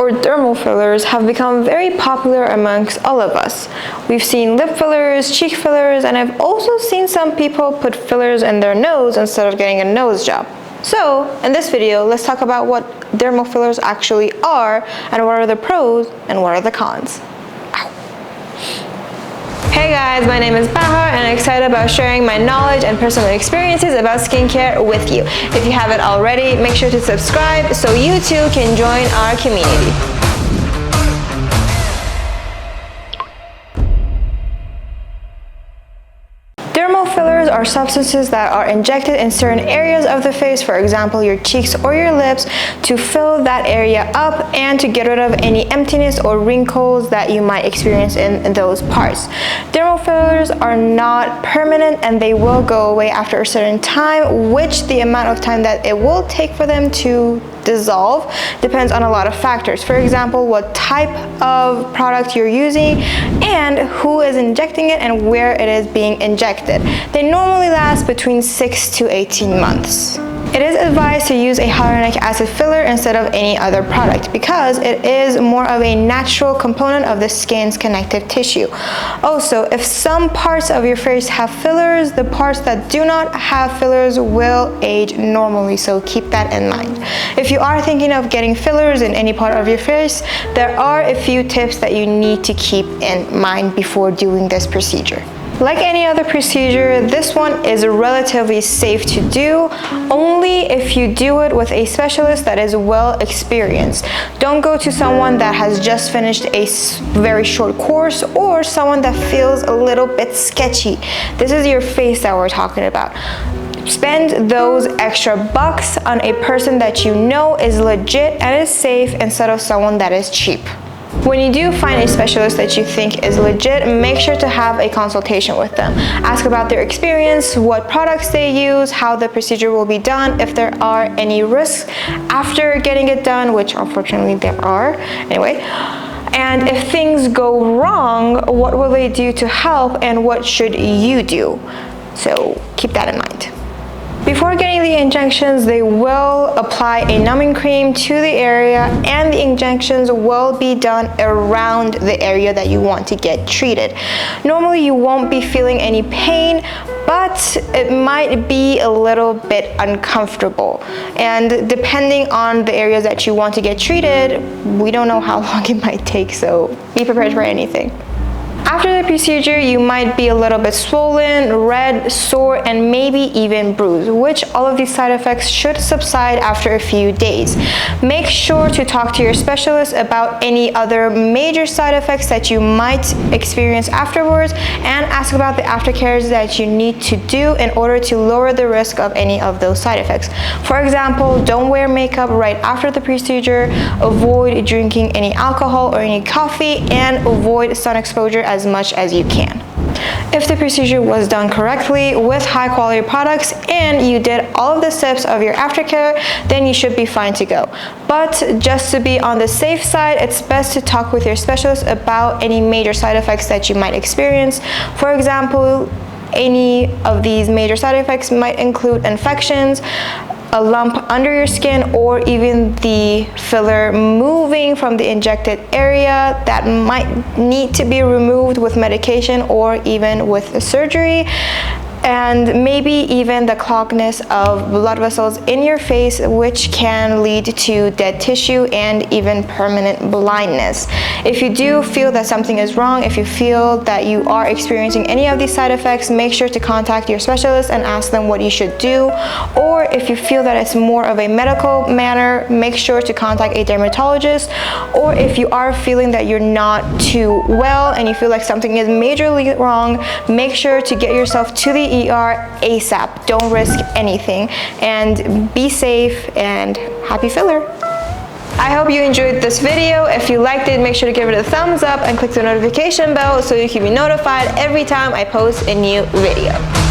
or dermal fillers have become very popular amongst all of us. We've seen lip fillers, cheek fillers, and I've also seen some people put fillers in their nose instead of getting a nose job. So, in this video, let's talk about what dermal fillers actually are and what are the pros and what are the cons. Hey guys, my name is Bahar and I'm excited about sharing my knowledge and personal experiences about skincare with you. If you haven't already, make sure to subscribe so you too can join our community. Dermal fillers are substances that are injected in certain areas of the face, for example your cheeks or your lips, to fill that area up and to get rid of any emptiness or wrinkles that you might experience in those parts. Dermal fillers are not permanent and they will go away after a certain time, which the amount of time that it will take for them to dissolve depends on a lot of factors. For example, what type of product you're using and who is injecting it and where it is being injected. They normally last between 6 to 18 months. It is advised to use a hyaluronic acid filler instead of any other product because it is more of a natural component of the skin's connective tissue. Also, if some parts of your face have fillers, the parts that do not have fillers will age normally, so keep that in mind. If you are thinking of getting fillers in any part of your face, there are a few tips that you need to keep in mind before doing this procedure. Like any other procedure, this one is relatively safe to do, only if you do it with a specialist that is well experienced. Don't go to someone that has just finished a very short course or someone that feels a little bit sketchy. This is your face that we're talking about. Spend those extra bucks on a person that you know is legit and is safe instead of someone that is cheap. When you do find a specialist that you think is legit, make sure to have a consultation with them. Ask about their experience, what products they use, how the procedure will be done, if there are any risks after getting it done, which unfortunately there are, anyway. And if things go wrong, what will they do to help and what should you do? So keep that in mind. Before getting the injections, they will apply a numbing cream to the area and the injections will be done around the area that you want to get treated. Normally you won't be feeling any pain, but it might be a little bit uncomfortable. And depending on the areas that you want to get treated, we don't know how long it might take, so be prepared for anything. After the procedure, you might be a little bit swollen, red, sore, and maybe even bruised, which all of these side effects should subside after a few days. Make sure to talk to your specialist about any other major side effects that you might experience afterwards and ask about the aftercares that you need to do in order to lower the risk of any of those side effects. For example, don't wear makeup right after the procedure, avoid drinking any alcohol or any coffee, and avoid sun exposure as much as you can. If the procedure was done correctly with high quality products and you did all of the steps of your aftercare, then you should be fine to go. But just to be on the safe side, it's best to talk with your specialist about any major side effects that you might experience. For example, any of these major side effects might include infections, a lump under your skin, or even the filler moving from the injected area that might need to be removed with medication or even with surgery. And maybe even the cloggedness of blood vessels in your face, which can lead to dead tissue and even permanent blindness. If you do feel that something is wrong, if you feel that you are experiencing any of these side effects, make sure to contact your specialist and ask them what you should do. Or if you feel that it's more of a medical matter, make sure to contact a dermatologist. Or if you are feeling that you're not too well and you feel like something is majorly wrong, make sure to get yourself to the ER ASAP. Don't risk anything and be safe and happy filler. I hope you enjoyed this video. If you liked it, make sure to give it a thumbs up and click the notification bell so you can be notified every time I post a new video.